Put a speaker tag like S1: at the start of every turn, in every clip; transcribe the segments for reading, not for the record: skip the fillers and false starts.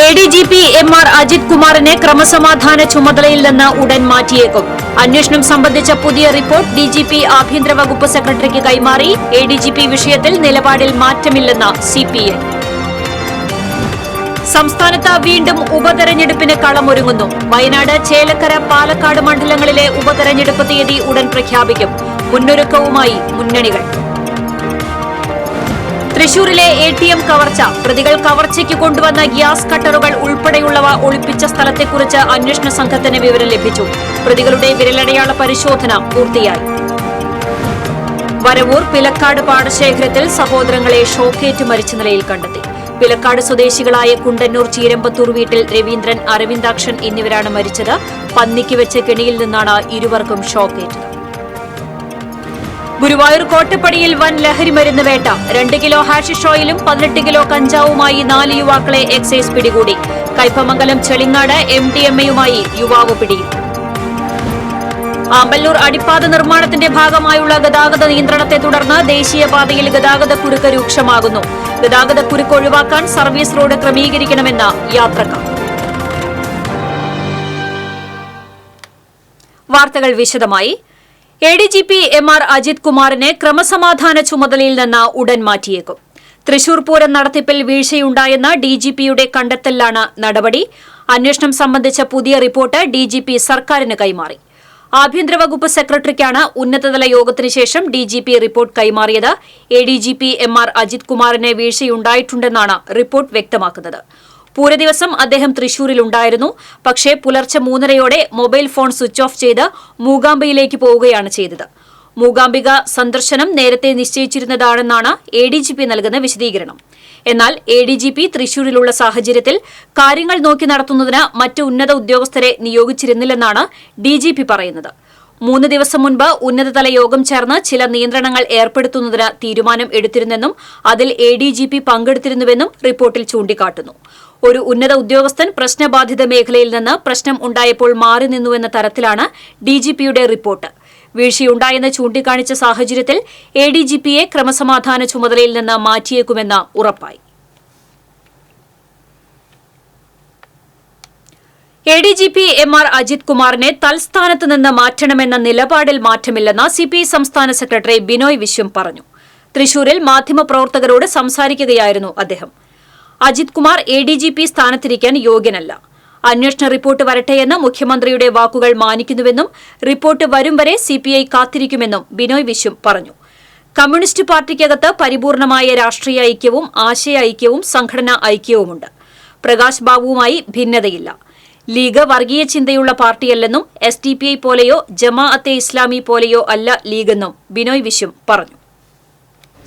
S1: ADGP MR Ajith കുമാറിനെ ക്രമസമാധാന ചുമതലയിൽ നിന്ന് ഉടൻ മാറ്റിയേക്കും. അന്വേഷണം സംബന്ധിച്ച പുതിയ റിപ്പോർട്ട് DGP ആഭ്യന്തര വകുപ്പ് സെക്രട്ടറിക്ക് കൈമാറി. ADGP വിഷയത്തിൽ നിലപാടിൽ മാറ്റമില്ലെന്ന് CPI. സംസ്ഥാനത്ത് വീണ്ടും ഉപതെരഞ്ഞെടുപ്പിന് കളമൊരുങ്ങുന്നു. വയനാട്, ചേലക്കര, പാലക്കാട് മണ്ഡലങ്ങളിലെ ഉപതെരഞ്ഞെടുപ്പ് തീയതി ഉടൻ പ്രഖ്യാപിക്കും. മുന്നൊരുക്കവുമായി മുന്നണികൾ. തൃശൂരിലെ ATM കവർച്ച. പ്രതികൾ കവർച്ചയ്ക്ക് കൊണ്ടുവന്ന ഗ്യാസ് കട്ടറുകൾ ഉൾപ്പെടെയുള്ളവ ഒളിപ്പിച്ച സ്ഥലത്തെക്കുറിച്ച് അന്വേഷണ സംഘത്തിന് വിവരം ലഭിച്ചു. പ്രതികളുടെ വിരലടയാള പരിശോധന പൂർത്തിയായി. വരവൂർ പിലക്കാട് പാടശേഖരത്തിൽ സഹോദരങ്ങളെ ഷോക്കേറ്റ് മരിച്ച നിലയിൽ കണ്ടെത്തി. പിലക്കാട് സ്വദേശികളായ കുണ്ടന്നൂർ ചീരമ്പത്തൂർ വീട്ടിൽ രവീന്ദ്രൻ, അരവിന്ദാക്ഷൻ എന്നിവരാണ് മരിച്ചത്. പന്നിക്ക് വെച്ച കെണിയിൽ നിന്നാണ് ഇരുവർക്കും ഷോക്കേറ്റത്. ഗുരുവായൂർ കോട്ടപ്പടിയിൽ വൻ ലഹരിമരുന്ന് വേട്ട. 2 കിലോ ഹാഷിഷ് ഓയിലും 18 കിലോ കഞ്ചാവുമായി 4 യുവാക്കളെ എക്സൈസ് പിടികൂടി. കയ്പമംഗലം ചെളിങ്ങാട് MDMAയുമായി യുവാവ് പിടിയിൽ. ആമ്പല്ലൂർ അടിപ്പാത നിർമ്മാണത്തിന്റെ ഭാഗമായുള്ള ഗതാഗത നിയന്ത്രണത്തെ തുടർന്ന് ദേശീയപാതയിൽ ഗതാഗതക്കുരുക്ക് രൂക്ഷമാകുന്നു. ഗതാഗതക്കുരുക്ക് ഒഴിവാക്കാൻ സർവീസ് റോഡ് ക്രമീകരിക്കണമെന്ന് യാത്രക്കാർ. വാർത്തകൾ വിശദമായി. ADGP MR അജിത് കുമാറിനെ ക്രമസമാധാന ചുമതലയിൽ നിന്ന് ഉടൻ മാറ്റിയേക്കും. തൃശൂർ പൂരം നടത്തിപ്പിൽ വീഴ്ചയുണ്ടായെന്ന DGPയുടെ കണ്ടെത്തലിലാണ് നടപടി. അന്വേഷണം സംബന്ധിച്ച പുതിയ റിപ്പോർട്ട് DGP സർക്കാരിന് കൈമാറി. ആഭ്യന്തര വകുപ്പ് സെക്രട്ടറിക്കാണ് ഉന്നതതല യോഗത്തിന് ശേഷം DGP റിപ്പോർട്ട് കൈമാറിയത്. ADGP MR അജിത് കുമാറിന് വീഴ്ചയുണ്ടായിട്ടുണ്ടെന്നാണ് റിപ്പോർട്ട് വ്യക്തമാക്കുന്നത്. പൂരദിവസം അദ്ദേഹം തൃശൂരിലുണ്ടായിരുന്നു. പക്ഷേ പുലർച്ചെ 3:30 മൊബൈൽ ഫോൺ സ്വിച്ച് ഓഫ് ചെയ്ത് മൂകാംബികയിലേക്ക് പോവുകയാണ് ചെയ്തത്. മൂകാംബിക സന്ദർശനം നേരത്തെ നിശ്ചയിച്ചിരുന്നതാണെന്നാണ് ADGP നൽകുന്ന വിശദീകരണം. എന്നാൽ ADGP തൃശൂരിലുള്ള സാഹചര്യത്തിൽ കാര്യങ്ങൾ നോക്കി നടത്തുന്നതിന് മറ്റ് ഉന്നത ഉദ്യോഗസ്ഥരെ നിയോഗിച്ചിരുന്നില്ലെന്നാണ് DGP പറയുന്നത്. 3 ദിവസം മുൻപ് ഉന്നതതല യോഗം ചേർന്ന് ചില നിയന്ത്രണങ്ങൾ ഏർപ്പെടുത്തുന്നതിന് തീരുമാനം എടുത്തിരുന്നെന്നും അതിൽ ADGP പങ്കെടുത്തിരുന്നുവെന്നും റിപ്പോർട്ടിൽ ചൂണ്ടിക്കാട്ടുന്നു. ഒരു ഉന്നത ഉദ്യോഗസ്ഥൻ പ്രശ്നബാധിത മേഖലയിൽ നിന്ന് പ്രശ്നം ഉണ്ടായപ്പോൾ മാറി നിന്നുവെന്ന തരത്തിലാണ് DGPയുടെ റിപ്പോർട്ട്. വീഴ്ചയുണ്ടായെന്ന് ചൂണ്ടിക്കാണിച്ച സാഹചര്യത്തിൽ ADGPയെ ക്രമസമാധാന ചുമതലയിൽ നിന്ന് മാറ്റിയേക്കുമെന്ന് ഉറപ്പായി. ADGP MR അജിത് കുമാറിനെ തൽസ്ഥാനത്ത് നിന്ന് മാറ്റണമെന്ന നിലപാടിൽ മാറ്റമില്ലെന്ന് CPI സംസ്ഥാന സെക്രട്ടറി ബിനോയ് വിശ്വം പറഞ്ഞു. തൃശൂരിൽ മാധ്യമപ്രവർത്തകരോട് സംസാരിക്കുകയായിരുന്നു അദ്ദേഹം. അജിത് കുമാർ ADGP സ്ഥാനത്തിരിക്കാൻ യോഗ്യനല്ല. അന്വേഷണ റിപ്പോർട്ട് വരട്ടെയെന്ന് മുഖ്യമന്ത്രിയുടെ വാക്കുകൾ മാനിക്കുന്നുവെന്നും റിപ്പോർട്ട് വരും വരെ CPI കാത്തിരിക്കുമെന്നും ബിനോയ് വിശ്വം പറഞ്ഞു. കമ്മ്യൂണിസ്റ്റ് പാർട്ടിക്കകത്ത് പരിപൂർണമായ രാഷ്ട്രീയ ഐക്യവും ആശയ ഐക്യവും സംഘടനാ ഐക്യവുമുണ്ട്. പ്രകാശ് ബാബുവുമായി ഭിന്നതയില്ല. ലീഗ് വർഗീയ ചിന്തയുള്ള പാർട്ടിയല്ലെന്നും SDPI പോലെയോ ജമാഅത്തെ ഇസ്ലാമി പോലെയോ അല്ല ലീഗെന്നും ബിനോയ് വിശ്വം പറഞ്ഞു.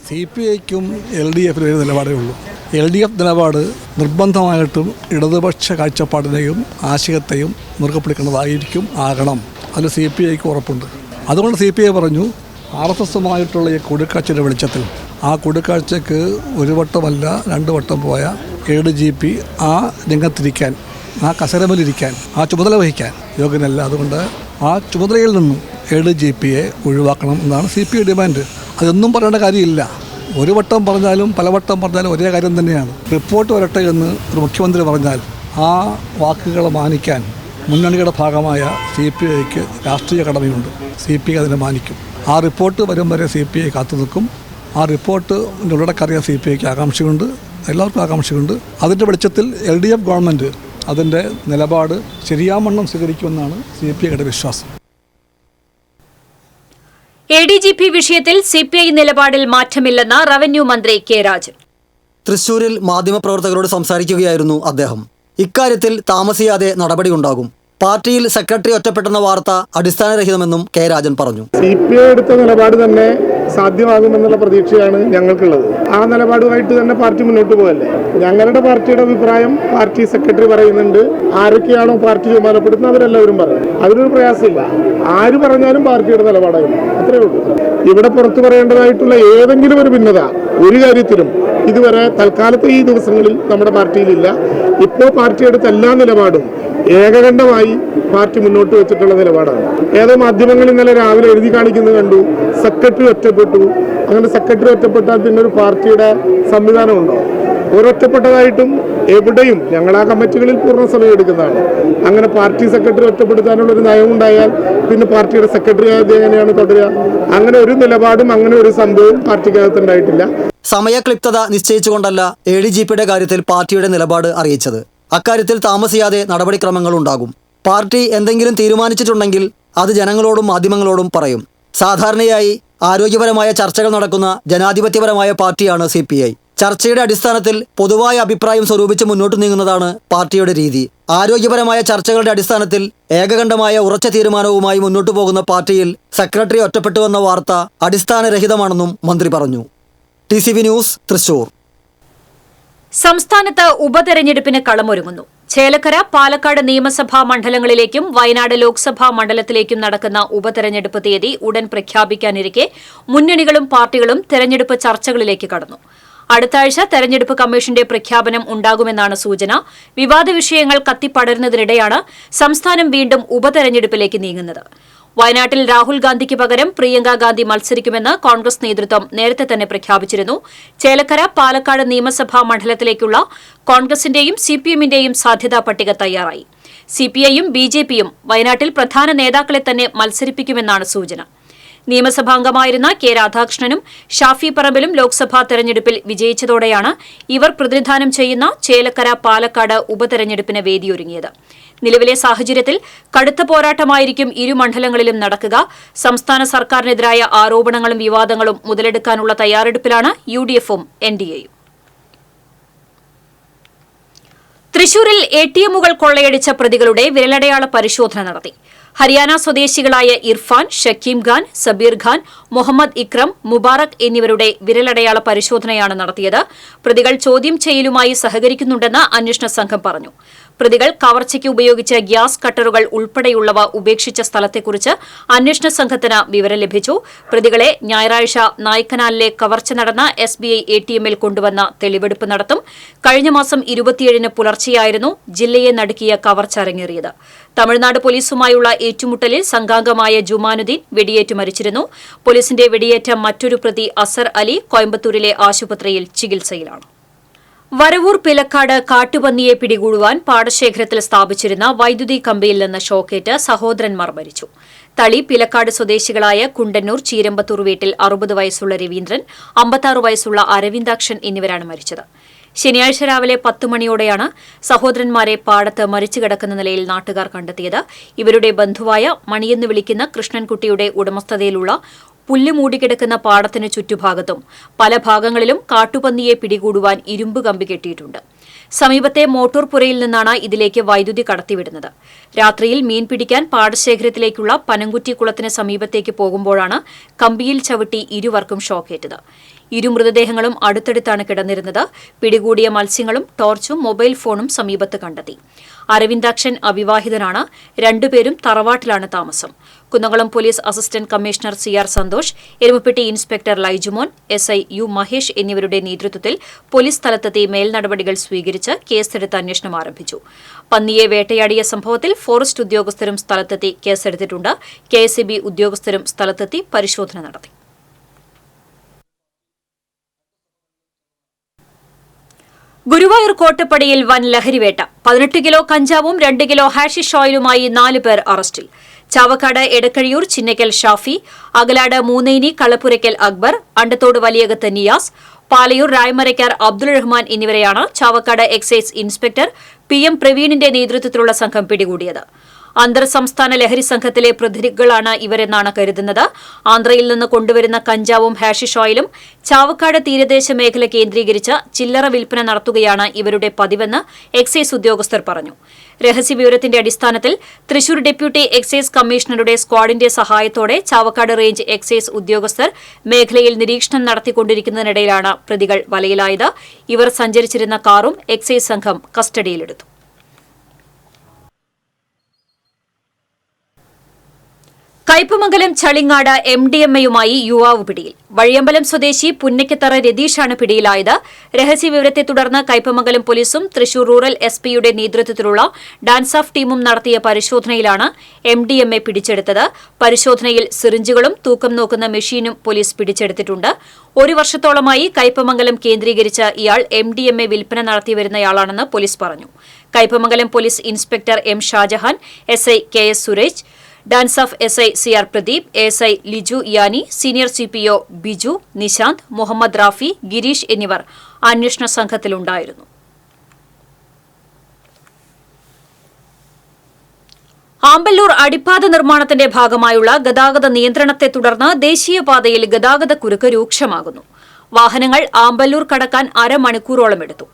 S2: CPIക്കും LDFിനും ഒരു നിലപാടേ ഉള്ളൂ. LDF നിലപാട് നിർബന്ധമായിട്ടും ഇടതുപക്ഷ കാഴ്ചപ്പാടിനെയും ആശയത്തെയും മുറുകെ പിടിക്കുന്നതായിരിക്കും ആകണം. അതിൽ CPIക്ക് ഉറപ്പുണ്ട്. അതുകൊണ്ട് CPI പറഞ്ഞു, RSSുമായിട്ടുള്ള ഈ കൂടിക്കാഴ്ചയുടെ വെളിച്ചത്തിൽ ആ കൂടിക്കാഴ്ചയ്ക്ക് 1 വട്ടമല്ല 2 വട്ടം പോയ ADGP ആ രംഗത്തിരിക്കാൻ, ആ കസരമലിരിക്കാൻ, ആ ചുമതല വഹിക്കാൻ യോഗ്യനല്ല. അതുകൊണ്ട് ആ ചുമതലയിൽ നിന്നും ADGPയെ ഒഴിവാക്കണം എന്നാണ് CPI ഡിമാൻഡ്. അതൊന്നും പറയേണ്ട കാര്യമില്ല. 1 വട്ടം പറഞ്ഞാലും പലവട്ടം പറഞ്ഞാലും ഒരേ കാര്യം തന്നെയാണ്. റിപ്പോർട്ട് വരട്ടെ എന്ന് ഒരു മുഖ്യമന്ത്രി പറഞ്ഞാൽ ആ വാക്കുകളെ മാനിക്കാൻ മുന്നണിയുടെ ഭാഗമായ CPIക്ക് രാഷ്ട്രീയ കടമയുണ്ട്. CPI അതിനെ മാനിക്കും. ആ റിപ്പോർട്ട് വരും വരെ CPI കാത്തു നിൽക്കും. ആ റിപ്പോർട്ടിൻ്റെ ഉള്ളടക്കറിയാൻ CPIക്ക് ആകാംക്ഷയുണ്ട്, എല്ലാവർക്കും ആകാംക്ഷയുണ്ട്. അതിൻ്റെ വെളിച്ചത്തിൽ LDF ഗവൺമെൻറ് അതിൻ്റെ നിലപാട് ശരിയാവണ്ണം സ്വീകരിക്കുമെന്നാണ് CPIയുടെ വിശ്വാസം.
S1: ADGP വിഷയത്തിൽ CPI നിലപാടിൽ മാറ്റമില്ലെന്ന് റവന്യൂ മന്ത്രി K. രാജൻ.
S3: തൃശൂരിൽ മാധ്യമപ്രവർത്തകരോട് സംസാരിക്കുകയായിരുന്നു അദ്ദേഹം. ഇക്കാര്യത്തിൽ താമസിയാതെ നടപടിയുണ്ടാകും. പാർട്ടിയിൽ സെക്രട്ടറി ഒറ്റപ്പെട്ടെന്ന വാർത്ത അടിസ്ഥാനരഹിതമെന്നും K. രാജൻ പറഞ്ഞു.
S4: CPI എടുത്ത നിലപാട് തന്നെ സാധ്യമാകുമെന്നുള്ള പ്രതീക്ഷയാണ് ഞങ്ങൾക്കുള്ളത്. ആ നിലപാടുമായിട്ട് തന്നെ പാർട്ടി മുന്നോട്ട് പോകല്ലേ. ഞങ്ങളുടെ പാർട്ടിയുടെ അഭിപ്രായം പാർട്ടി സെക്രട്ടറി പറയുന്നുണ്ട്. ആരൊക്കെയാണോ പാർട്ടി ചുമതലപ്പെടുത്തുന്നത് അവരെല്ലാവരും പറയും. അതിനൊരു പ്രയാസമില്ല. ആര് പറഞ്ഞാലും പാർട്ടിയുടെ നിലപാടായിരുന്നു, അത്രേ ഉള്ളൂ. ഇവിടെ പുറത്തു പറയേണ്ടതായിട്ടുള്ള ഏതെങ്കിലും ഒരു ഭിന്നത ഒരു കാര്യത്തിലും ഇതുവരെ തൽക്കാലത്തെ ഈ ദിവസങ്ങളിൽ നമ്മുടെ പാർട്ടിയിലില്ല. ഇപ്പോൾ പാർട്ടി എടുത്ത എല്ലാ നിലപാടും ഏകകണ്ഠമായി പാർട്ടി മുന്നോട്ട് വെച്ചിട്ടുള്ള നിലപാടാണ്. ഏതോ മാധ്യമങ്ങൾ ഇന്നലെ രാവിലെ എഴുതി കാണിക്കുന്നത് കണ്ടു, സെക്രട്ടറി ഒറ്റപ്പെട്ടു. അങ്ങനെ സെക്രട്ടറി ഒറ്റപ്പെട്ടാൽ പിന്നെ ഒരു പാർട്ടിയുടെ സംവിധാനമുണ്ടോ? ഒരൊറ്റപ്പെട്ടതായിട്ടും എവിടെയും ഞങ്ങൾ ആ കമ്മിറ്റികളിൽ പൂർണ്ണ സമയം എടുക്കുന്നതാണ്. അങ്ങനെ പാർട്ടി സെക്രട്ടറി ഒറ്റപ്പെടുത്താനുള്ള ഒരു നയമുണ്ടായാൽ പിന്നെ പാർട്ടിയുടെ സെക്രട്ടറി ആയത് എങ്ങനെയാണ് തുടരുക? അങ്ങനെ ഒരു നിലപാടും അങ്ങനെ ഒരു സംഭവവും പാർട്ടിക്കകത്ത് ഉണ്ടായിട്ടില്ല.
S3: സമയക്ലിപ്തത നിശ്ചയിച്ചുകൊണ്ടല്ല ADGPയുടെ കാര്യത്തിൽ പാർട്ടിയുടെ നിലപാട് അറിയിച്ചത്. അക്കാര്യത്തിൽ താമസിയാതെ നടപടിക്രമങ്ങൾ ഉണ്ടാകും. പാർട്ടി എന്തെങ്കിലും തീരുമാനിച്ചിട്ടുണ്ടെങ്കിൽ അത് ജനങ്ങളോടും മാധ്യമങ്ങളോടും പറയും. സാധാരണയായി ആരോഗ്യപരമായ ചർച്ചകൾ നടക്കുന്ന ജനാധിപത്യപരമായ പാർട്ടിയാണ് CPI. ചർച്ചയുടെ അടിസ്ഥാനത്തിൽ പൊതുവായ അഭിപ്രായം സ്വരൂപിച്ച് മുന്നോട്ട് നീങ്ങുന്നതാണ് പാർട്ടിയുടെ രീതി. ആരോഗ്യപരമായ ചർച്ചകളുടെ അടിസ്ഥാനത്തിൽ ഏകകണ്ഠമായ ഉറച്ച തീരുമാനവുമായി മുന്നോട്ടു പോകുന്ന പാർട്ടിയിൽ സെക്രട്ടറി ഒറ്റപ്പെട്ടുവെന്ന വാർത്ത അടിസ്ഥാനരഹിതമാണെന്നും മന്ത്രി പറഞ്ഞു. TCV news, Thrissur.
S1: സംസ്ഥാനത്ത് ഉപതെരഞ്ഞെടുപ്പിന് കളമൊരുങ്ങുന്നു. ചേലക്കര, പാലക്കാട് നിയമസഭാ മണ്ഡലങ്ങളിലേക്കും വയനാട് ലോക്സഭാ മണ്ഡലത്തിലേക്കും നടക്കുന്ന ഉപതെരഞ്ഞെടുപ്പ് തീയതി ഉടൻ പ്രഖ്യാപിക്കാനിരിക്കെ മുന്നണികളും പാർട്ടികളും തെരഞ്ഞെടുപ്പ് ചർച്ചകളിലേക്ക് കടന്നു. അടുത്ത ആഴ്ച തെരഞ്ഞെടുപ്പ് കമ്മീഷന്റെ പ്രഖ്യാപനം ഉണ്ടാകുമെന്നാണ് സൂചന. വിവാദ വിഷയങ്ങൾ കത്തിപ്പടരുന്നതിനിടെയാണ് സംസ്ഥാനം വീണ്ടും ഉപതെരഞ്ഞെടുപ്പിലേക്ക് നീങ്ങുന്നത്. വയനാട്ടിൽ രാഹുൽ ഗാന്ധിക്ക് പകരം പ്രിയങ്ക ഗാന്ധി മത്സരിക്കുമെന്ന് കോൺഗ്രസ് നേതൃത്വം നേരത്തെ തന്നെ പ്രഖ്യാപിച്ചിരുന്നു. ചേലക്കര, പാലക്കാട് നിയമസഭാ മണ്ഡലത്തിലേക്കുള്ള കോൺഗ്രസിന്റെയും CPMന്റെയും സാധ്യതാ പട്ടിക തയ്യാറായി. CPIയും BJPയും വയനാട്ടിൽ പ്രധാന നേതാക്കളെ തന്നെ മത്സരിപ്പിക്കുമെന്നാണ് സൂചന. നിയമസഭാംഗമായിരുന്ന K രാധാകൃഷ്ണനും ഷാഫി പറമ്പിലും ലോക്സഭാ തെരഞ്ഞെടുപ്പിൽ വിജയിച്ചതോടെയാണ് ഇവർ പ്രതിനിധാനം ചെയ്യുന്ന ചേലക്കര, പാലക്കാട് ഉപതെരഞ്ഞെടുപ്പിന് വേദിയൊരുങ്ങിയത്. നിലവിലെ സാഹചര്യത്തിൽ കടുത്ത പോരാട്ടമായിരിക്കും ഇരു മണ്ഡലങ്ങളിലും നടക്കുക. സംസ്ഥാന സർക്കാരിനെതിരായ ആരോപണങ്ങളും വിവാദങ്ങളും മുതലെടുക്കാനുള്ള തയ്യാറെടുപ്പിലാണ് UDFും NDAയും. തൃശൂരിൽ ATMകൾ കൊള്ളയടിച്ച പ്രതികളുടെ വിരലടയാള പരിശോധന നടത്തി. ഹരിയാന സ്വദേശികളായ ഇർഫാൻ, ഷക്കീം ഖാൻ, സബീർ ഖാൻ, മുഹമ്മദ് ഇക്രം, മുബാറക് എന്നിവരുടെ വിരലടയാള പരിശോധനയാണ് നടത്തിയത്. പ്രതികൾ ചോദ്യം ചെയ്യലുമായി സഹകരിക്കുന്നുണ്ടെന്ന് അന്വേഷണ സംഘം പറഞ്ഞു. പ്രതികൾ കവർച്ചയ്ക്ക് ഉപയോഗിച്ച ഗ്യാസ് കട്ടറുകൾ ഉൾപ്പെടെയുള്ളവ ഉപേക്ഷിച്ച സ്ഥലത്തെക്കുറിച്ച് അന്വേഷണ സംഘത്തിന് വിവരം ലഭിച്ചു. പ്രതികളെ ഞായറാഴ്ച നായ്ക്കനാലിലെ കവർച്ച നടന്ന SBI ATMൽ കൊണ്ടുവന്ന തെളിവെടുപ്പ് നടത്തും. കഴിഞ്ഞ മാസം 27-ന് പുലർച്ചെയായിരുന്നു ജില്ലയെ നടുക്കിയ കവർച്ച അരങ്ങേറിയത്. തമിഴ്നാട് പോലീസുമായുള്ള ഏറ്റുമുട്ടലിൽ സംഘാംഗമായ ജുമാനുദ്ദീൻ വെടിയേറ്റ് മരിച്ചിരുന്നു. പോലീസിന്റെ വെടിയേറ്റ മറ്റൊരു പ്രതി അസർ അലി കോയമ്പത്തൂരിലെ ആശുപത്രിയിൽ ചികിത്സയിലാണ്. വരവൂർ പിലക്കാട് കാട്ടുപന്നിയെ പിടികൂടുവാൻ പാടശേഖരത്തിൽ സ്ഥാപിച്ചിരുന്ന വൈദ്യുതി കമ്പിയിൽ നിന്ന് ഷോക്കേറ്റ് സഹോദരന്മാർ മരിച്ചു. തളി പിലക്കാട് സ്വദേശികളായ കുണ്ടന്നൂർ ചീരമ്പത്തൂർ വീട്ടിൽ 60 വയസ്സുള്ള രവീന്ദ്രൻ, 56 വയസ്സുള്ള അരവിന്ദാക്ഷൻ എന്നിവരാണ് മരിച്ചത്. ശനിയാഴ്ച രാവിലെ 10 മണിയോടെയാണ് സഹോദരന്മാരെ പാടത്ത് മരിച്ചു കിടക്കുന്ന നിലയിൽ നാട്ടുകാർ കണ്ടെത്തിയത്. ഇവരുടെ ബന്ധുവായ മണിയെന്ന് വിളിക്കുന്ന കൃഷ്ണൻകുട്ടിയുടെ ഉടമസ്ഥതയിലുള്ള പുല്ല് മൂടിക്കിടക്കുന്ന പാടത്തിന് ചുറ്റുഭാഗത്തും പല ഭാഗങ്ങളിലും കാട്ടുപന്നിയെ പിടികൂടുവാൻ ഇരുമ്പ് കമ്പി കെട്ടിയിട്ടുണ്ട്. സമീപത്തെ മോട്ടോർ പുരയിൽ നിന്നാണ് ഇതിലേക്ക് വൈദ്യുതി കടത്തിവിടുന്നത്. രാത്രിയിൽ മീൻ പിടിക്കാൻ പാടശേഖരത്തിലേക്കുള്ള പനങ്കുറ്റി കുളത്തിന് സമീപത്തേക്ക് പോകുമ്പോഴാണ് കമ്പിയിൽ ചവിട്ടി ഇരുവർക്കും ഷോക്കേറ്റത്. ഇരു മൃതദേഹങ്ങളും അടുത്തടുത്താണ് കിടന്നിരുന്നത്. പിടികൂടിയ മത്സ്യങ്ങളും ടോർച്ചും മൊബൈൽ ഫോണും സമീപത്ത് കണ്ടെത്തി. അരവിന്ദാക്ഷൻ അവിവാഹിതനാണ്. രണ്ടുപേരും തറവാട്ടിലാണ് താമസം. Kunnamkulam police assistant commissioner CR Santhosh, Erumappetty inspector Laijumon, SI U Mahesh എന്നിവരുടെ നേതൃത്വത്തിൽ പോലീസ് സ്ഥലത്തെത്തി മേൽനടപടികൾ സ്വീകരിച്ച് കേസെടുത്ത് അന്വേഷണം ആരംഭിച്ചു. പന്നിയെ വേട്ടയാടിയ സംഭവത്തിൽ ഫോറസ്റ്റ് ഉദ്യോഗസ്ഥരും സ്ഥലത്തെത്തി കേസെടുത്തിട്ടുണ്ട്. KSEB ഉദ്യോഗസ്ഥരും സ്ഥലത്തെത്തി പരിശോധന നടത്തി. ഗുരുവായൂർ കോട്ടപ്പടിയിൽ വൻ ലഹരിവേട്ട. 18 കിലോ കഞ്ചാവും 2 കിലോ ഹാഷിഷ് ഓയിലുമായി 4 പേർ അറസ്റ്റിൽ. ചാവക്കാട് എടക്കഴിയൂർ ചിന്നക്കൽ ഷാഫി, അകലാട് മൂന്നേനി കളപ്പുരയ്ക്കൽ അക്ബർ, അണ്ടത്തോട് വലിയകത്ത് നിയാസ്, പാലയൂർ രായ്മരയ്ക്കാർ അബ്ദുൾ റഹ്മാൻ എന്നിവരെയാണ് ചാവക്കാട് എക്സൈസ് ഇൻസ്പെക്ടർ PM പ്രവീണിന്റെ നേതൃത്വത്തിലുള്ള സംഘം പിടികൂടിയത്. അന്തർ സംസ്ഥാന ലഹരി സംഘത്തിലെ പ്രതികളാണ് ഇവരെന്നാണ് കരുതുന്നത്. ആന്ധ്രയിൽ നിന്ന് കൊണ്ടുവരുന്ന കഞ്ചാവും ഹാഷിഷ് ഓയിലും ചാവക്കാട് തീരദേശ മേഖല കേന്ദ്രീകരിച്ച് ചില്ലറ വിൽപ്പന നടത്തുകയാണ് ഇവരുടെ പതിവെന്ന് എക്സൈസ് ഉദ്യോഗസ്ഥർ പറഞ്ഞു. രഹസ്യവിവരത്തിന്റെ അടിസ്ഥാനത്തിൽ തൃശൂർ ഡെപ്യൂട്ടി എക്സൈസ് കമ്മീഷണറുടെ സ്ക്വാഡിന്റെ സഹായത്തോടെ ചാവക്കാട് റേഞ്ച് എക്സൈസ് ഉദ്യോഗസ്ഥർ മേഖലയിൽ നിരീക്ഷണം നടത്തിക്കൊണ്ടിരിക്കുന്നതിനിടയിലാണ് പ്രതികൾ വലയിലായത്. ഇവർ സഞ്ചരിച്ചിരുന്ന കാറും എക്സൈസ് സംഘം കസ്റ്റഡിയിലെടുത്തു. കയ്പമംഗലം ചളിങ്ങാട് MDMA-യുമായി യുവാവ് പിടിയിൽ. വഴിയമ്പലം സ്വദേശി പുന്നയ്ക്കത്തറ രതീഷാണ് പിടിയിലായത്. രഹസ്യവിവരത്തെ തുടർന്ന് കയ്പമംഗലം പോലീസും തൃശൂർ റൂറൽ SP-യുടെ നേതൃത്വത്തിലുള്ള ഡാൻസ് ഓഫ് ടീമും നടത്തിയ പരിശോധനയിലാണ് MDMA പിടിച്ചെടുത്തത്. പരിശോധനയിൽ സിറിഞ്ചുകളും തൂക്കം നോക്കുന്ന മെഷീനും പോലീസ് പിടിച്ചെടുത്തിട്ടുണ്ട്. 1 വർഷത്തോളമായി കയ്പമംഗലം കേന്ദ്രീകരിച്ച് ഇയാൾ MDMA വിൽപ്പന നടത്തിവരുന്നയാളാണെന്ന് പോലീസ് പറഞ്ഞു. Kaipamangalam police inspector M. Shajahan, SI KS Suresh, dance of SI CR Pradeep, ASI Liju Yani, senior CPO Biju, Nishanth, Muhammad Rafi, Girish എന്നിവർ അന്വേഷണ സംഘത്തിലുണ്ടായിരുന്നു. ആമ്പല്ലൂർ അടിപ്പാത നിർമ്മാണത്തിന്റെ ഭാഗമായുള്ള ഗതാഗത നിയന്ത്രണത്തെ തുടർന്ന് ദേശീയപാതയിൽ ഗതാഗതക്കുരുക്ക് രൂക്ഷമാകുന്നു. വാഹനങ്ങൾ ആമ്പല്ലൂർ കടക്കാൻ അരമണിക്കൂറോളം എടുത്തു.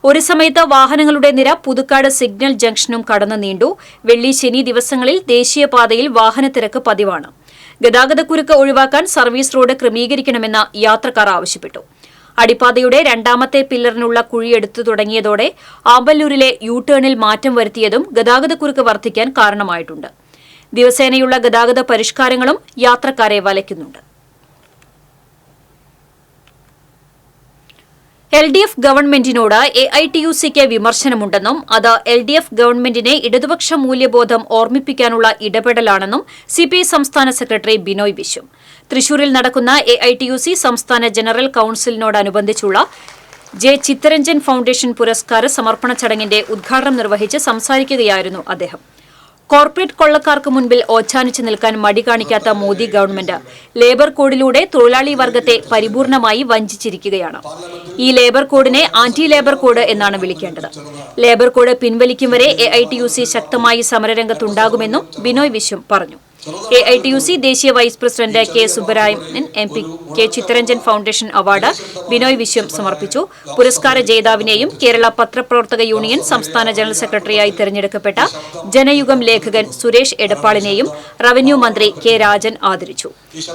S1: ഒരു സമയത്ത് വാഹനങ്ങളുടെ നിര പുതുക്കാട് സിഗ്നൽ ജംഗ്ഷനും കടന്നു നീണ്ടു. വെള്ളി, ശനി ദിവസങ്ങളിൽ ദേശീയപാതയിൽ വാഹനത്തിരക്ക് പതിവാണ്. ഗതാഗതക്കുരുക്ക് ഒഴിവാക്കാൻ സർവീസ് റോഡ് ക്രമീകരിക്കണമെന്ന് യാത്രക്കാർ ആവശ്യപ്പെട്ടു. അടിപ്പാതയുടെ 2ാമത്തെ പില്ലറിനുള്ള കുഴിയെടുത്തു തുടങ്ങിയതോടെ ആമ്പല്ലൂരിലെ യു-ടേണിൽ മാറ്റം വരുത്തിയതും ഗതാഗതക്കുരുക്ക് വർദ്ധിക്കാൻ കാരണമായിട്ടുണ്ട്. ദിവസേനയുള്ള ഗതാഗത പരിഷ്കാരങ്ങളും യാത്രക്കാരെ വലയ്ക്കുന്നുണ്ട്. LDF ഗവൺമെന്റിനോട് AITUC-ക്ക് വിമർശനമുണ്ടെന്നും അത് LDF ഗവൺമെന്റിനെ ഇടതുപക്ഷ മൂല്യബോധം ഓർമ്മിപ്പിക്കാനുള്ള ഇടപെടലാണെന്നും CPI സംസ്ഥാന സെക്രട്ടറി ബിനോയ് വിശ്വം. തൃശൂരിൽ നടക്കുന്ന AITUC സംസ്ഥാന ജനറൽ കൌൺസിലിനോടനുബന്ധിച്ചുള്ള J. ചിത്തരഞ്ജൻ ഫൌണ്ടേഷൻ പുരസ്കാര സമർപ്പണ ചടങ്ങിന്റെ ഉദ്ഘാടനം നിർവഹിച്ച് സംസാരിക്കുകയായിരുന്നു അദ്ദേഹം. കോർപ്പറേറ്റ് കൊള്ളക്കാർക്ക് മുൻപിൽ ഓച്ചാനിച്ചു നിൽക്കാൻ മടി കാണിക്കാത്ത മോദി ഗവൺമെന്റ് ലേബർ കോഡിലൂടെ തൊഴിലാളി വർഗത്തെ പരിപൂർണമായി വഞ്ചിച്ചിരിക്കുകയാണ്. ഈ ലേബർ കോഡിനെ ആന്റി ലേബർ കോഡ് എന്നാണ് വിളിക്കേണ്ടത്. ലേബർ കോഡ് പിൻവലിക്കും വരെ AITUC ശക്തമായി സമരരംഗത്തുണ്ടാകുമെന്നും ബിനോയ് വിശ്വം പറഞ്ഞു. AITUC ദേശീയ vice president K. Subbarayan MP K. Chittaranjan foundation award Binoy Viswam സമർപ്പിച്ചു. പുരസ്കാര ജേതാവിനെയും കേരള പത്രപ്രവർത്തക യൂണിയൻ സംസ്ഥാന ജനറൽ സെക്രട്ടറിയായി തെരഞ്ഞെടുക്കപ്പെട്ട ജനയുഗം ലേഖകൻ സുരേഷ് എടപ്പാളിനെയും റവന്യൂ മന്ത്രി K. രാജൻ ആദരിച്ചു.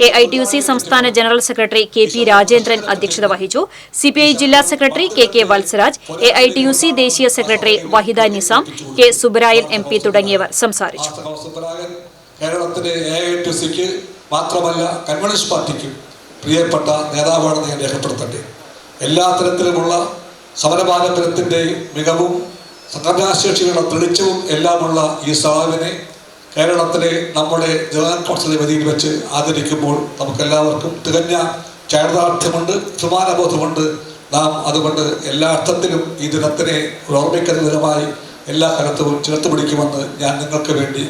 S1: AITUC സംസ്ഥാന ജനറൽ സെക്രട്ടറി KP രാജേന്ദ്രൻ അധ്യക്ഷത വഹിച്ചു. CPI ജില്ലാ സെക്രട്ടറി KK വത്സരാജ്, AITUC ദേശീയ secretary വഹിദ Nizam, K. Subbarayan MP തുടങ്ങിയവർ സംസാരിച്ചു.
S5: കേരളത്തിലെ AITUC-ക്ക് മാത്രമല്ല കമ്മ്യൂണിസ്റ്റ് പാർട്ടിക്കും പ്രിയപ്പെട്ട നേതാവാണെന്ന് ഞാൻ രേഖപ്പെടുത്തട്ടെ. എല്ലാ തരത്തിലുമുള്ള സമരപാരമ്പര്യത്തിൻ്റെയും മികവും സംഘടനാശേഷികളുടെ തെളിച്ചവും എല്ലാമുള്ള ഈ സഹാവിനെ കേരളത്തിലെ നമ്മുടെ ജനറൽ കൗൺസിൽ വേദിയിൽ വെച്ച് ആദരിക്കുമ്പോൾ നമുക്കെല്ലാവർക്കും തികഞ്ഞ ചാരിതാർത്ഥ്യമുണ്ട്, അഭിമാനബോധമുണ്ട്. നാം അതുകൊണ്ട് എല്ലാ അർത്ഥത്തിലും ഈ ദിനത്തിനെ ഒരു ഓർമ്മിക്കുന്ന ദിനമായി എല്ലാ കാലത്തും ചേർത്ത് പിടിക്കുമെന്ന് ഞാൻ നിങ്ങൾക്ക് വേണ്ടി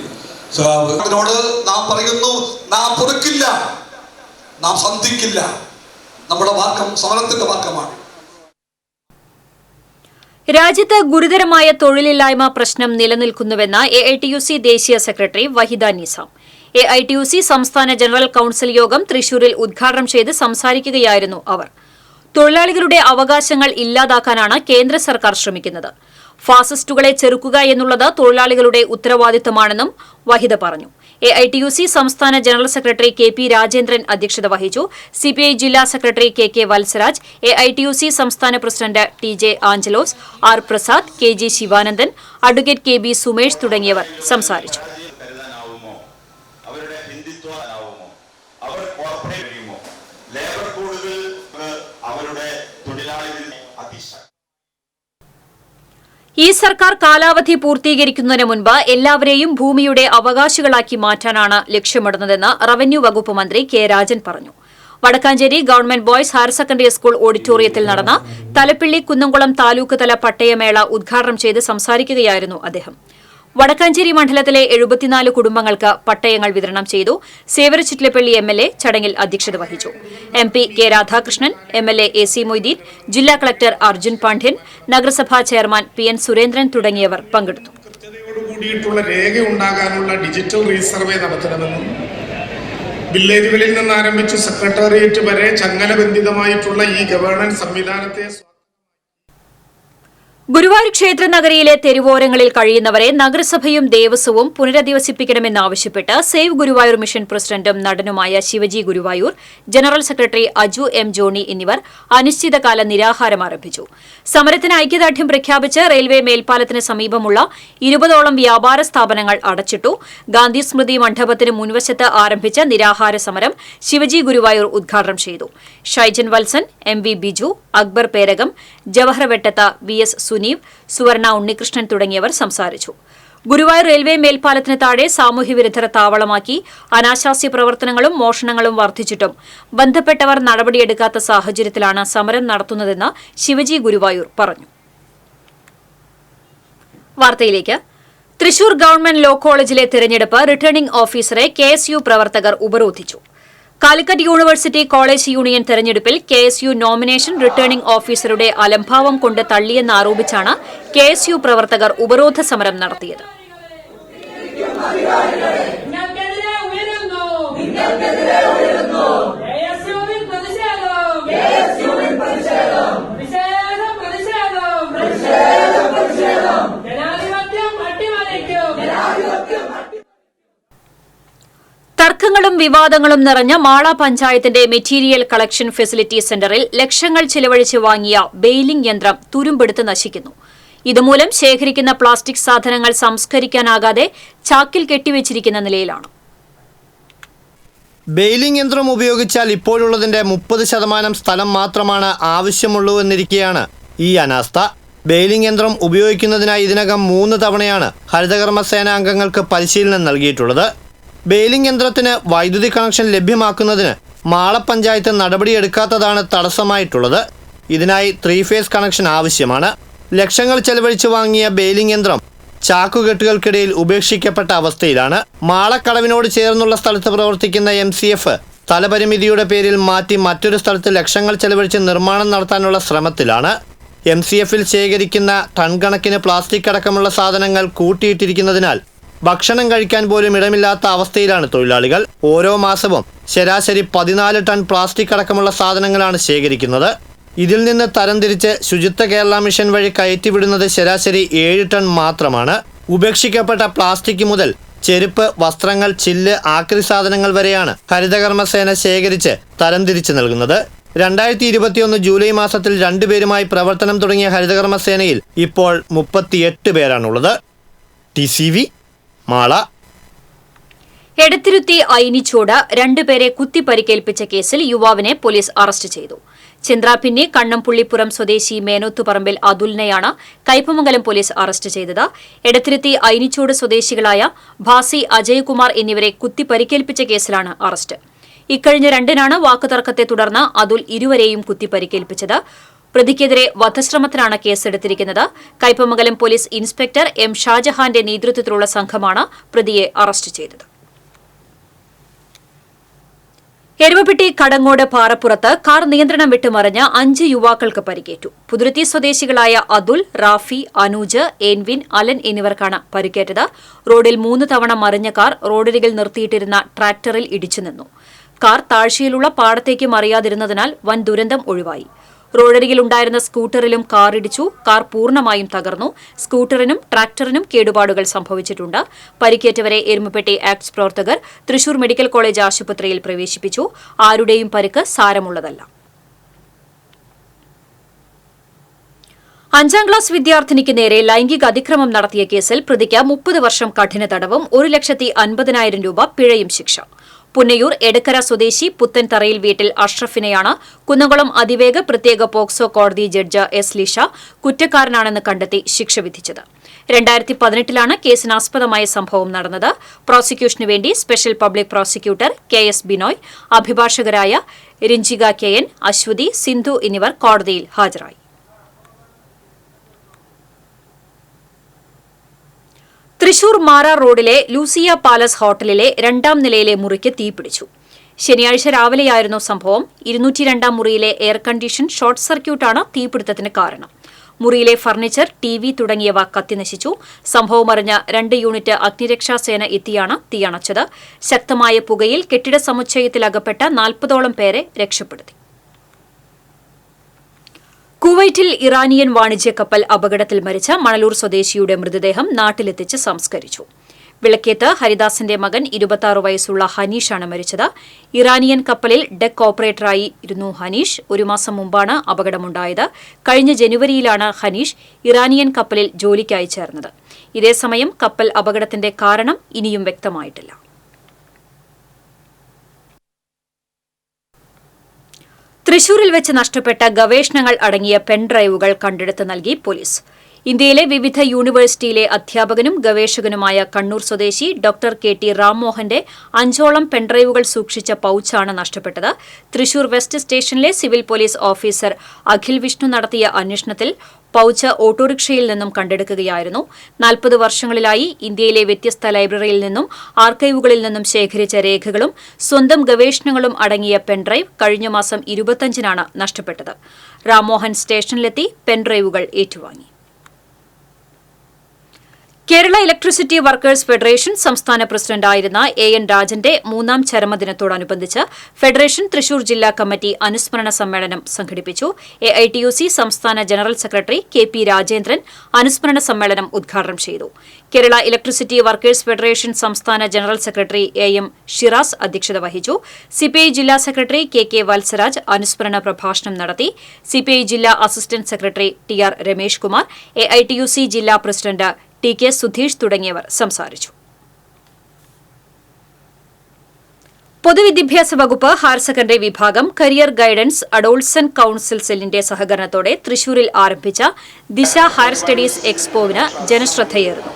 S5: അതിനോട് നാം പറയുന്നു, നാം പൊറുക്കില്ല, നാം സന്ധിക്കില്ല. നമ്മുടെ മാർഗം സമരത്തിന്റെ മാർഗമാണ്.
S1: രാജ്യത്ത് ഗുരുതരമായ തൊഴിലില്ലായ്മ പ്രശ്നം നിലനിൽക്കുന്നുവെന്ന് AITUC ദേശീയ സെക്രട്ടറി വഹിദ നിസാം. AITUC സംസ്ഥാന ജനറൽ കൌൺസിൽ യോഗം തൃശൂരിൽ ഉദ്ഘാടനം ചെയ്ത് സംസാരിക്കുകയായിരുന്നു അവർ. തൊഴിലാളികളുടെ അവകാശങ്ങൾ ഇല്ലാതാക്കാനാണ് കേന്ദ്ര സർക്കാർ ശ്രമിക്കുന്നത്. ഫാസിസ്റ്റുകളെ ചെറുക്കുക എന്നുള്ളത് തൊഴിലാളികളുടെ ഉത്തരവാദിത്തമാണെന്നും വഹിദ പറഞ്ഞു. AITUC സംസ്ഥാന ജനറൽ സെക്രട്ടറി KP രാജേന്ദ്രൻ അധ്യക്ഷത വഹിച്ചു. CPI ജില്ലാ സെക്രട്ടറി KK വത്സരാജ്, AITUC സംസ്ഥാന president TJ Angelos, R Prasad, KG Sivanandan, advocate KB Sumesh തുടങ്ങിയവർ സംസാരിച്ചു. ഈ സർക്കാർ കാലാവധി പൂർത്തീകരിക്കുന്നതിന് മുൻപ് എല്ലാവരെയും ഭൂമിയുടെ അവകാശികളാക്കി മാറ്റാനാണ് ലക്ഷ്യമിടുന്നതെന്ന് റവന്യൂ വകുപ്പ് മന്ത്രി K. രാജൻ പറഞ്ഞു. Vadakkanchery government boys higher secondary school ഓഡിറ്റോറിയത്തിൽ നടന്ന തലപ്പിള്ളി കുന്നംകുളം താലൂക്ക് തല പട്ടയമേള ഉദ്ഘാടനം ചെയ്ത് സംസാരിക്കുകയായിരുന്നു അദ്ദേഹം. വടക്കാഞ്ചേരി മണ്ഡലത്തിലെ 74 കുടുംബങ്ങൾക്ക് പട്ടയങ്ങൾ വിതരണം ചെയ്തു. സേവര ചിറ്റിലപ്പള്ളി MLA ചടങ്ങിൽ അധ്യക്ഷത വഹിച്ചു. MP K. Radhakrishnan, MLA AC Moideen, ജില്ലാ കളക്ടർ അർജുൻ പാണ്ഡ്യൻ, നഗരസഭാ ചെയർമാൻ PN സുരേന്ദ്രൻ തുടങ്ങിയവർ പങ്കെടുത്തു.
S4: കൃത്യതയോടുകൂടിയിട്ടുള്ള രേഖ ഉണ്ടാകാനുള്ള ഡിജിറ്റൽ റീസർവേ നടത്തണമെന്നും വില്ലേജുകളിൽ നിന്ന് ആരംഭിച്ച് സെക്രട്ടേറിയറ്റ് വരെ ചങ്ങലബന്ധിതമായിട്ടുള്ള ഈ ഗവേണൻസ് സംവിധാനത്തെ
S1: ഗുരുവായൂർ ക്ഷേത്ര നഗരിയിലെ തെരുവോരങ്ങളിൽ കഴിയുന്നവരെ നഗരസഭയും ദേവസ്വവും പുനരധിവസിപ്പിക്കണമെന്നാവശ്യപ്പെട്ട് സേവ് ഗുരുവായൂർ മിഷൻ പ്രസിഡന്റും നടനുമായ Shivaji Guruvayur, general secretary Aju M Johny എന്നിവർ അനിശ്ചിതകാല നിരാഹാരം ആരംഭിച്ചു. സമരത്തിന് ഐക്യദാർഢ്യം പ്രഖ്യാപിച്ച് റെയിൽവേ മേൽപ്പാലത്തിന് സമീപമുള്ള 20ഓളം വ്യാപാര സ്ഥാപനങ്ങൾ അടച്ചിട്ടു. ഗാന്ധി സ്മൃതി മണ്ഡപത്തിന് മുൻവശത്ത് ആരംഭിച്ച നിരാഹാര സമരം ശിവജി ഗുരുവായൂർ ഉദ്ഘാടനം ചെയ്തു. Shaijan Valsan, M V Biju, Akbar Perakam, Jawahar Vettath, V S Suneev, Suvarna Unnikrishnan തുടങ്ങിയവർ സംസാരിച്ചു. ഗുരുവായൂർ റെയിൽവേ മേൽപ്പാലത്തിന് താഴെ സാമൂഹ്യവിരുദ്ധരെ താവളമാക്കി അനാശാസ്യ പ്രവർത്തനങ്ങളും മോഷണങ്ങളും വർദ്ധിച്ചിട്ടും ബന്ധപ്പെട്ടവർ നടപടിയെടുക്കാത്ത സാഹചര്യത്തിലാണ് സമരം നടത്തുന്നതെന്ന് ശിവജി ഗുരുവായൂർ പറഞ്ഞു. വാർത്തയിലേക്ക്. തൃശൂർ ഗവൺമെന്റ് ലോ കോളേജിലെ തിരഞ്ഞെടുപ്പ് റിട്ടേണിംഗ് ഓഫീസറെ KSU പ്രവർത്തകർ ഉപരോധിച്ചു. കാലിക്കറ്റ് യൂണിവേഴ്സിറ്റി കോളേജ് യൂണിയൻ തെരഞ്ഞെടുപ്പിൽ KSU നോമിനേഷൻ റിട്ടേണിംഗ് ഓഫീസറുടെ അലംഭാവം കൊണ്ട് തള്ളിയെന്നാരോപിച്ചാണ് KSU പ്രവർത്തകർ ഉപരോധ സമരം നടത്തിയത്. തർക്കങ്ങളും വിവാദങ്ങളും നിറഞ്ഞ മാള പഞ്ചായത്തിന്റെ മെറ്റീരിയൽ കളക്ഷൻ ഫെസിലിറ്റി സെന്ററിൽ ലക്ഷങ്ങൾ ചിലവഴിച്ച് വാങ്ങിയ ബെയിലിംഗ് യന്ത്രം തുരുമ്പെടുത്ത് നശിക്കുന്നു. ഇതുമൂലം ശേഖരിക്കുന്ന പ്ലാസ്റ്റിക് സാധനങ്ങൾ സംസ്കരിക്കാനാകാതെ ചാക്കിൽ കെട്ടിവെച്ചിരിക്കുന്ന നിലയിലാണ്.
S6: ബെയിലിംഗ് യന്ത്രം ഉപയോഗിച്ചാൽ ഇപ്പോഴുള്ളതിന്റെ 30% സ്ഥലം മാത്രമാണ് ആവശ്യമുള്ളൂ എന്നിരിക്കെയാണ് ഈ അനാസ്ഥ. ബെയിലിംഗ് യന്ത്രം ഉപയോഗിക്കുന്നതിനായി ഇതിനകം 3 തവണയാണ് ഹരിതകർമ്മസേന അംഗങ്ങൾക്ക് പരിശീലനം നൽകിയിട്ടുള്ളത്. ബെയിലിംഗ് യന്ത്രത്തിന് വൈദ്യുതി കണക്ഷൻ ലഭ്യമാക്കുന്നതിന് മാള പഞ്ചായത്ത് നടപടിയെടുക്കാത്തതാണ് തടസ്സമായിട്ടുള്ളത്. ഇതിനായി 3 ഫേസ് കണക്ഷൻ ആവശ്യമാണ്. ലക്ഷങ്ങൾ ചെലവഴിച്ച് വാങ്ങിയ ബെയിലിംഗ് യന്ത്രം ചാക്കുകെട്ടുകൾക്കിടയിൽ ഉപേക്ഷിക്കപ്പെട്ട അവസ്ഥയിലാണ്. മാളക്കടവിനോട് ചേർന്നുള്ള സ്ഥലത്ത് പ്രവർത്തിക്കുന്ന MCF സ്ഥലപരിമിതിയുടെ പേരിൽ മാറ്റി മറ്റൊരു സ്ഥലത്ത് ലക്ഷങ്ങൾ ചെലവഴിച്ച് നിർമ്മാണം നടത്താനുള്ള ശ്രമത്തിലാണ്. MCFൽ ശേഖരിക്കുന്ന ടൺ കണക്കിന് പ്ലാസ്റ്റിക് അടക്കമുള്ള സാധനങ്ങൾ കൂട്ടിയിട്ടിരിക്കുന്നതിനാൽ ഭക്ഷണം കഴിക്കാൻ പോലും ഇടമില്ലാത്ത അവസ്ഥയിലാണ് തൊഴിലാളികൾ. ഓരോ മാസവും ശരാശരി 14 ടൺ പ്ലാസ്റ്റിക് അടക്കമുള്ള സാധനങ്ങളാണ് ശേഖരിക്കുന്നത്. ഇതിൽ നിന്ന് തരംതിരിച്ച് ശുചിത്വ കേരള മിഷൻ വഴി കയറ്റിവിടുന്നത് ശരാശരി 7 ടൺ മാത്രമാണ്. ഉപേക്ഷിക്കപ്പെട്ട പ്ലാസ്റ്റിക് മുതൽ ചെരുപ്പ്, വസ്ത്രങ്ങൾ, ചില്ല്, ആക്രി സാധനങ്ങൾ വരെയാണ് ഹരിതകർമ്മസേന ശേഖരിച്ച് തരംതിരിച്ച് നൽകുന്നത്. 2021 ജൂലൈ മാസത്തിൽ 2 പേരുമായി പ്രവർത്തനം തുടങ്ങിയ ഹരിതകർമ്മസേനയിൽ ഇപ്പോൾ 38 പേരാണുള്ളത്. TCV മാള.
S1: എടത്തിരുത്തി ഐനിച്ചോട് 2 പേരെ കുത്തിപ്പരിക്കേൽപ്പിച്ച കേസിൽ യുവാവിനെ പോലീസ് അറസ്റ്റ് ചെയ്തു. ചിന്ത്രാപിന്നി കണ്ണംപുള്ളിപ്പുറം സ്വദേശി മേനോത്തുപറമ്പിൽ അതുലിനെയാണ് കയ്പമംഗലം പോലീസ് അറസ്റ്റ് ചെയ്തത്. എടത്തിരുത്തി ഐനിച്ചോട് സ്വദേശികളായ ഭാസി, അജയ്കുമാർ എന്നിവരെ കുത്തിപ്പരിക്കേൽപ്പിച്ച കേസിലാണ് അറസ്റ്റ്. ഇക്കഴിഞ്ഞ 2-നാണ് വാക്കുതർക്കത്തെ തുടർന്ന് അതുൽ ഇരുവരെയും കുത്തിപ്പരിക്കേൽപ്പിച്ചത്. പ്രതിക്കെതിരെ വധശ്രമത്തിനാണ് കേസെടുത്തിരിക്കുന്നത്. കയ്പമംഗലം പോലീസ് ഇൻസ്പെക്ടർ M ഷാജഹാന്റെ നേതൃത്വത്തിലുള്ള സംഘമാണ് പ്രതിയെ അറസ്റ്റ് ചെയ്തത്. എരുമപ്പെട്ടി കടങ്ങോട് പാറപ്പുറത്ത് കാർ നിയന്ത്രണം വിട്ടുമറിഞ്ഞ് 5 യുവാക്കൾക്ക് പരിക്കേറ്റു. പുതുരുത്തി സ്വദേശികളായ അതുൽ, റാഫി, അനൂജ്, ഏൻവിൻ, അലൻ എന്നിവർക്കാണ് പരിക്കേറ്റത്. റോഡിൽ 3 തവണ മറിഞ്ഞ കാർ റോഡരികിൽ നിർത്തിയിട്ടിരുന്ന ട്രാക്ടറിൽ ഇടിച്ചു നിന്നു. കാർ താഴ്ചയിലുള്ള പാടത്തേക്ക് മറിയാതിരുന്നതിനാൽ വൻ ദുരന്തം ഒഴിവായി. റോഡരികിലുണ്ടായിരുന്ന സ്കൂട്ടറിലും കാർ ഇടിച്ചു. കാർ പൂർണ്ണമായും തകർന്നു. സ്കൂട്ടറിനും ട്രാക്ടറിനും കേടുപാടുകൾ സംഭവിച്ചിട്ടുണ്ട്. പരിക്കേറ്റവരെ എരുമപ്പെട്ടി ആക്ട്സ് പ്രവർത്തകർ തൃശൂർ മെഡിക്കൽ കോളേജ് ആശുപത്രിയിൽ പ്രവേശിപ്പിച്ചു. ആരുടെയും പരിക്ക് സാരമുള്ളതല്ല. 5ാം ക്ലാസ് വിദ്യാർത്ഥിനിക്ക് നേരെ ലൈംഗിക അതിക്രമം നടത്തിയ കേസിൽ പ്രതിക്ക് 30 വർഷം കഠിന തടവും 1,50,000 രൂപ പിഴയും ശിക്ഷ. പുന്നയൂർ എടക്കര സ്വദേശി പുത്തൻതറയിൽ വീട്ടിൽ അഷ്റഫിനെയാണ് കുന്നംകുളം അതിവേഗ പ്രത്യേക പോക്സോ കോടതി ജഡ്ജ് S ലിഷ കുറ്റക്കാരനാണെന്ന് കണ്ടെത്തി ശിക്ഷ വിധിച്ചത്. 2018-ലാണ് കേസിനാസ്പദമായ സംഭവം നടന്നത്. പ്രോസിക്യൂഷനു വേണ്ടി special public prosecutor KS Binoy, അഭിഭാഷകരായ രഞ്ജിക KN, അശ്വതി, സിന്ധു എന്നിവർ കോടതിയിൽ ഹാജരായി. തൃശൂർ മാരാർ റോഡിലെ ലൂസിയ പാലസ് ഹോട്ടലിലെ 2ാം നിലയിലെ മുറിക്ക് തീപിടിച്ചു. ശനിയാഴ്ച രാവിലെയായിരുന്നു സംഭവം. 202-ാം മുറിയിലെ എയർ കണ്ടീഷൻ ഷോർട്ട് സർക്യൂട്ടാണ് തീപിടുത്തത്തിന് കാരണം. മുറിയിലെ ഫർണിച്ചർ, TV തുടങ്ങിയവ കത്തിനശിച്ചു. സംഭവമറിഞ്ഞ 2 യൂണിറ്റ് അഗ്നിരക്ഷാസേന എത്തിയാണ് തീയണച്ചത്. ശക്തമായ പുകയിൽ കെട്ടിട സമുച്ചയത്തിൽ അകപ്പെട്ട 40ഓളം പേരെ രക്ഷപ്പെടുത്തി. കുവൈറ്റിൽ ഇറാനിയൻ വാണിജ്യ കപ്പൽ അപകടത്തിൽ മരിച്ച മണലൂർ സ്വദേശിയുടെ മൃതദേഹം നാട്ടിലെത്തിച്ച് സംസ്കരിച്ചു. വിളക്കേത്ത് ഹരിദാസിന്റെ മകൻ 26 വയസ്സുള്ള ഹനീഷാണ് മരിച്ചത്. ഇറാനിയൻ കപ്പലിൽ ഡെക്ക് ഓപ്പറേറ്ററായി ഇരുന്നു ഹനീഷ്. 1 മാസം മുമ്പാണ് അപകടമുണ്ടായത്. കഴിഞ്ഞ ജനുവരിയിലാണ് ഹനീഷ് ഇറാനിയൻ കപ്പലിൽ ജോലിക്കായി ചേർന്നത്. ഇതേസമയം കപ്പൽ അപകടത്തിന്റെ കാരണം ഇനിയും വ്യക്തമായിട്ടില്ല. തൃശൂരിൽ വെച്ച് നഷ്ടപ്പെട്ട ഗവേഷണങ്ങൾ അടങ്ങിയ പെൻഡ്രൈവുകൾ കണ്ടെടുത്ത് നൽകി പോലീസ്. ഇന്ത്യയിലെ വിവിധ യൂണിവേഴ്സിറ്റിയിലെ അധ്യാപകനും ഗവേഷകനുമായ കണ്ണൂർ സ്വദേശി ഡോക്ടർ KT റാംമോഹന്റെ 5ഓളം പെൻഡ്രൈവുകൾ സൂക്ഷിച്ച പൌച്ചാണ് നഷ്ടപ്പെട്ടത്. തൃശൂർ വെസ്റ്റ് സ്റ്റേഷനിലെ civil police officer Akhil Vishnu നടത്തിയ അന്വേഷണത്തിൽ പൌച്ച് ഓട്ടോറിക്ഷയിൽ നിന്നും കണ്ടെടുക്കുകയായിരുന്നു. 40 വർഷങ്ങളിലായി ഇന്ത്യയിലെ വ്യത്യസ്ത ലൈബ്രറിയിൽ നിന്നും ആർക്കൈവുകളിൽ നിന്നും ശേഖരിച്ച രേഖകളും സ്വന്തം ഗവേഷണങ്ങളും അടങ്ങിയ പെൻഡ്രൈവ് കഴിഞ്ഞ മാസം 25-നാണ് നഷ്ടപ്പെട്ടത്. റാംമോഹൻ സ്റ്റേഷനിലെത്തി പെൻഡ്രൈവുകൾ ഏറ്റുവാങ്ങി. കേരള ഇലക്ട്രിസിറ്റി വർക്കേഴ്സ് ഫെഡറേഷൻ സംസ്ഥാന പ്രസിഡന്റായിരുന്ന AN രാജന്റെ 3ാം ചരമദിനത്തോടനുബന്ധിച്ച് ഫെഡറേഷൻ തൃശൂർ ജില്ലാ കമ്മിറ്റി അനുസ്മരണ സമ്മേളനം സംഘടിപ്പിച്ചു. AITUC സംസ്ഥാന ജനറൽ സെക്രട്ടറി KP രാജേന്ദ്രൻ അനുസ്മരണ സമ്മേളനം ഉദ്ഘാടനം ചെയ്തു. കേരള ഇലക്ട്രിസിറ്റി വർക്കേഴ്സ് ഫെഡറേഷൻ സംസ്ഥാന ജനറൽ സെക്രട്ടറി AM ഷിറാസ് അധ്യക്ഷത വഹിച്ചു. CPI ജില്ലാ സെക്രട്ടറി KK വത്സരാജ് അനുസ്മരണ പ്രഭാഷണം നടത്തി. CPI ജില്ലാ assistant secretary TR Ramesh Kumar, AITUC ജില്ലാ പ്രസിഡന്റ് TK സുധീഷ് തുടങ്ങിയവർ സംസാരിച്ചു. പൊതുവിദ്യാഭ്യാസ വകുപ്പ് ഹയർ സെക്കൻഡറി വിഭാഗം കരിയർ ഗൈഡൻസ് അഡോൾസന്റ് കൌൺസിൽ സെല്ലിന്റെ സഹകരണത്തോടെ തൃശൂരിൽ ആരംഭിച്ച ദിശ ഹയർ സ്റ്റഡീസ് എക്സ്പോവിന് ജനശ്രദ്ധയേറുന്നു.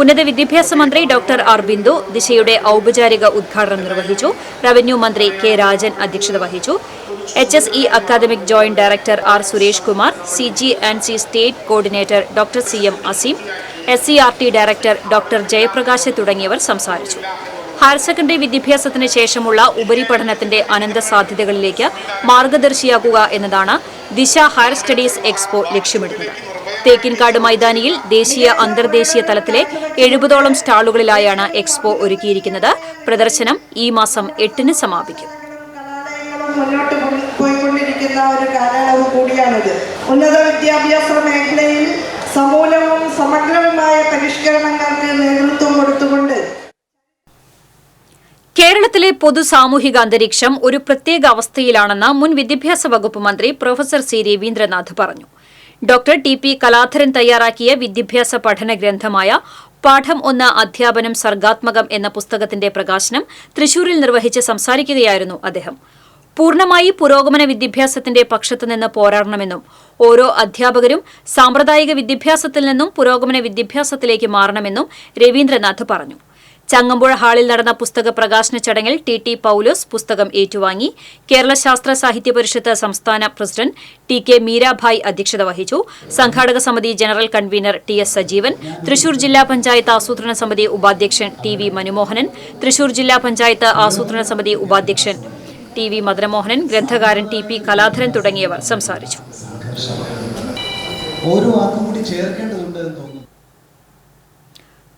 S1: ഉന്നത വിദ്യാഭ്യാസ മന്ത്രി ഡോക്ടർ ആർ ബിന്ദു ദിശയുടെ ഔപചാരിക ഉദ്ഘാടനം നിർവഹിച്ചു. റവന്യൂ മന്ത്രി K രാജൻ അധ്യക്ഷത വഹിച്ചു. HSE academic joint director R Suresh Kumar, CG&C state coordinator doctor CM Azeem, SCRT director doctor Jayaprakash തുടങ്ങിയവർ സംസാരിച്ചു. ഹയർ സെക്കൻഡറി വിദ്യാഭ്യാസത്തിന് ശേഷമുള്ള ഉപരിപഠനത്തിന്റെ അനന്ത സാധ്യതകളിലേക്ക് മാർഗദർശിയാക്കുക എന്നതാണ് ദിശ ഹയർ സ്റ്റഡീസ് എക്സ്പോ ലക്ഷ്യമിടുന്നത്. തേക്കിൻകാട് മൈതാനിയിൽ ദേശീയ അന്തർദേശീയ തലത്തിലെ 70ഓളം സ്റ്റാളുകളിലായാണ് എക്സ്പോ ഒരുക്കിയിരിക്കുന്നത്. പ്രദർശനം ഈ മാസം 8-ന് സമാപിക്കും.
S7: മുന്നോട്ട് പോയിക്കൊണ്ടിരിക്കുന്ന ഒരു കാലയളവ് കൂടിയാണിത്. ഉന്നത വിദ്യാഭ്യാസ മേഖലയിൽ സമൂലവും സമഗ്രവുമായ പരിഷ്കരണങ്ങൾക്ക് നേതൃത്വം കൊടുത്തുകൊണ്ട്
S1: കേരളത്തിലെ പൊതു സാമൂഹിക അന്തരീക്ഷം ഒരു പ്രത്യേക അവസ്ഥയിലാണെന്ന് മുൻ വിദ്യാഭ്യാസ വകുപ്പ് മന്ത്രി പ്രൊഫസർ C രവീന്ദ്രനാഥ് പറഞ്ഞു. ഡോക്ടർ TP കലാധരൻ തയ്യാറാക്കിയ വിദ്യാഭ്യാസ പഠന ഗ്രന്ഥമായ പാഠം 1 അധ്യാപനം സർഗാത്മകം എന്ന പുസ്തകത്തിന്റെ പ്രകാശനം തൃശൂരിൽ നിർവഹിച്ച് സംസാരിക്കുകയായിരുന്നു അദ്ദേഹം. പൂർണ്ണമായി പുരോഗമന വിദ്യാഭ്യാസത്തിന്റെ പക്ഷത്തുനിന്ന് പോരാടണമെന്നും ഓരോ അധ്യാപകരും സാമ്പ്രദായിക വിദ്യാഭ്യാസത്തിൽ നിന്നും പുരോഗമന വിദ്യാഭ്യാസത്തിലേക്ക് മാറണമെന്നും രവീന്ദ്രനാഥ് പറഞ്ഞു. ചങ്ങമ്പുഴ ഹാളിൽ നടന്ന പുസ്തക പ്രകാശന ചടങ്ങിൽ TT പൌലോസ് പുസ്തകം ഏറ്റുവാങ്ങി. കേരള ശാസ്ത്ര സാഹിത്യ പരിഷത്ത് സംസ്ഥാന പ്രസിഡന്റ് TK മീരാഭായ് അധ്യക്ഷത വഹിച്ചു. സംഘാടക സമിതി general convener TS Sajeevan, Thrissur ജില്ലാ പഞ്ചായത്ത് ആസൂത്രണ സമിതി ഉപാധ്യക്ഷൻ TV മനുമോഹനൻ, തൃശൂർ ജില്ലാ പഞ്ചായത്ത് ആസൂത്രണ സമിതി ഉപാധ്യക്ഷൻ TV മദനമോഹനൻ, ഗ്രന്ഥകാരൻ TP കലാധരൻ തുടങ്ങിയവർ സംസാരിച്ചു.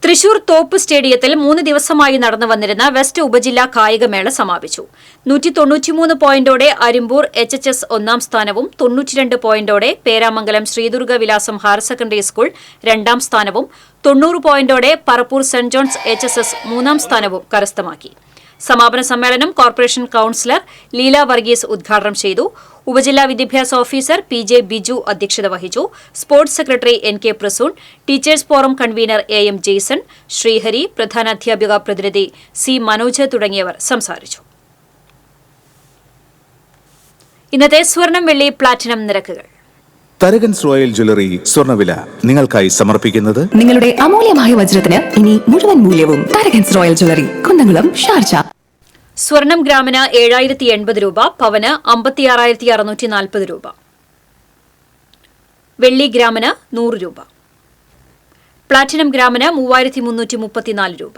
S1: തൃശൂർ തോപ്പ് സ്റ്റേഡിയത്തിൽ 3 ദിവസമായി നടന്നു വന്നിരുന്ന വെസ്റ്റ് ഉപജില്ലാ കായികമേള സമാപിച്ചു. 193 പോയിന്റോടെ അരിമ്പൂർ HHS 1ാം സ്ഥാനവും 92 പോയിന്റോടെ പേരാമംഗലം ശ്രീദുർഗ വിലാസം ഹയർ സെക്കൻഡറി സ്കൂൾ 2ാം സ്ഥാനവും 90 പോയിന്റോടെ പറപ്പൂർ സെന്റ് ജോൺസ് HSS 3ാം സ്ഥാനവും കരസ്ഥമാക്കി. സമാപന സമ്മേളനം കോർപ്പറേഷൻ കൌൺസിലർ ലീല വർഗീസ് ഉദ്ഘാടനം ചെയ്തു. ഉപജില്ലാ വിദ്യാഭ്യാസ ഓഫീസർ PJ ബിജു അധ്യക്ഷത വഹിച്ചു. Sports secretary NK Prasoon, teachers forum convener AM Jaison, Sreehari, പ്രധാനാധ്യാപിക പ്രതിനിധി C മനോജ് തുടങ്ങിയവർ സംസാരിച്ചു. ഇന്നത്തെ സ്വർണം വെള്ളി പ്ലാറ്റിനം നിരക്കുകൾ.
S8: തരകൻസ് റോയൽ ജ്വല്ലറി സ്വർണ്ണവില നിങ്ങൾക്കായി സമർപ്പിക്കുന്നത്
S9: നിങ്ങളുടെ അമൂല്യമായ വജ്രത്തിന് ഇനി മുഴുവൻ മൂല്യവും Tharakans royal jewellery, Kunnamkulam, Sharjah.
S1: സ്വർണം ഗ്രാമിന് 7080 രൂപ, പവന് 56640 രൂപ. വെള്ളി ഗ്രാമിന് 100 രൂപ. പ്ലാറ്റിനം ഗ്രാമിന് 3334 രൂപ.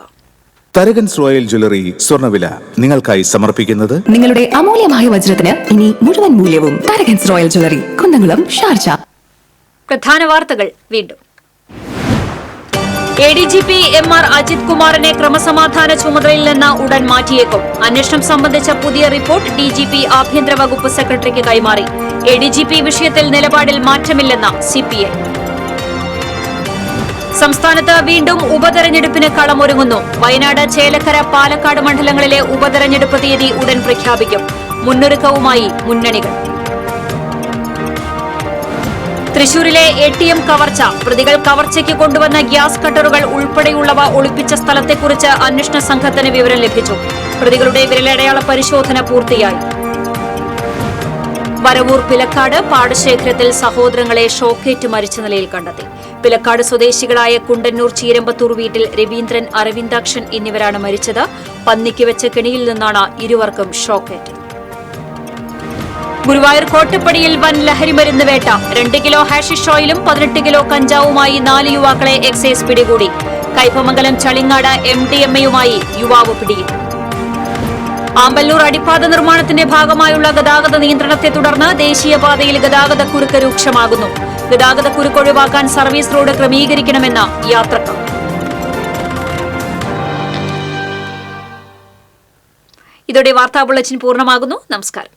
S8: തരകൻസ് റോയൽ ജ്വല്ലറി സ്വർണ്ണവില നിങ്ങൾക്കായി സമർപ്പിക്കുന്നത്
S9: നിങ്ങളുടെ അമൂല്യമായ വജ്രത്തിന് ഇനി മുഴുവൻ മൂല്യവും Tharakans royal jewellery, Kunnamkulam, Sharjah.
S1: പ്രധാന വാർത്തകൾ വീണ്ടും. ADGP MR അജിത് കുമാറിനെ ക്രമസമാധാന ചുമതലയിൽ നിന്ന് ഉടൻ മാറ്റിയേക്കും. അന്വേഷണം സംബന്ധിച്ച പുതിയ റിപ്പോർട്ട് DGP ആഭ്യന്തര വകുപ്പ് സെക്രട്ടറിക്ക് കൈമാറി. ADGP വിഷയത്തിൽ നിലപാടിൽ മാറ്റമില്ലെന്ന CPI. സംസ്ഥാനത്ത് വീണ്ടും ഉപതെരഞ്ഞെടുപ്പിന് കളമൊരുങ്ങുന്നു. വയനാട്, ചേലക്കര, പാലക്കാട് മണ്ഡലങ്ങളിലെ ഉപതെരഞ്ഞെടുപ്പ് തീയതി ഉടൻ പ്രഖ്യാപിക്കും. മുന്നൊരുക്കവുമായി മുന്നണികൾ. തൃശൂരിലെ ATM കവർച്ച. പ്രതികൾ കവർച്ചയ്ക്ക് കൊണ്ടുവന്ന ഗ്യാസ് കട്ടറുകൾ ഉൾപ്പെടെയുള്ളവ ഒളിപ്പിച്ച സ്ഥലത്തെക്കുറിച്ച് അന്വേഷണ സംഘത്തിന് വിവരം ലഭിച്ചു. പ്രതികളുടെ വിരലടയാള പരിശോധന പൂർത്തിയായി. വരവൂർ പിലക്കാട് പാടശേഖരത്തിൽ സഹോദരങ്ങളെ ഷോക്കേറ്റ് മരിച്ച നിലയിൽ കണ്ടെത്തി. പിലക്കാട് സ്വദേശികളായ കുണ്ടന്നൂർ ചീരമ്പത്തൂർ വീട്ടിൽ രവീന്ദ്രൻ, അരവിന്ദാക്ഷൻ എന്നിവരാണ് മരിച്ചത്. പന്നിക്ക് വെച്ച കെണിയിൽ നിന്നാണ് ഇരുവർക്കും ഷോക്കേറ്റ്. ഗുരുവായൂർ കോട്ടപ്പടിയിൽ വൻ ലഹരിമരുന്ന് വേട്ട. 2 കിലോ ഹാഷിഷ് ഓയിലും 18 കിലോ കഞ്ചാവുമായി 4 യുവാക്കളെ എക്സൈസ് പിടികൂടി. കൈപ്പമംഗലം ചളിങ്ങാട് MDMA-യുമായി യുവാവ് പിടിയിൽ. ആമ്പല്ലൂർ അടിപ്പാത നിർമ്മാണത്തിന്റെ ഭാഗമായുള്ള ഗതാഗത നിയന്ത്രണത്തെ തുടർന്ന് ദേശീയപാതയിൽ ഗതാഗതക്കുരുക്ക് രൂക്ഷമാകുന്നു. ഗതാഗതക്കുരുക്ക് ഒഴിവാക്കാൻ സർവീസ് റോഡ് ക്രമീകരിക്കണമെന്ന് യാത്രക്കാർ. ഇതോടെ വാർത്താ ബുള്ളറ്റിൻ പൂർണ്ണമാകുന്നു. നമസ്കാരം.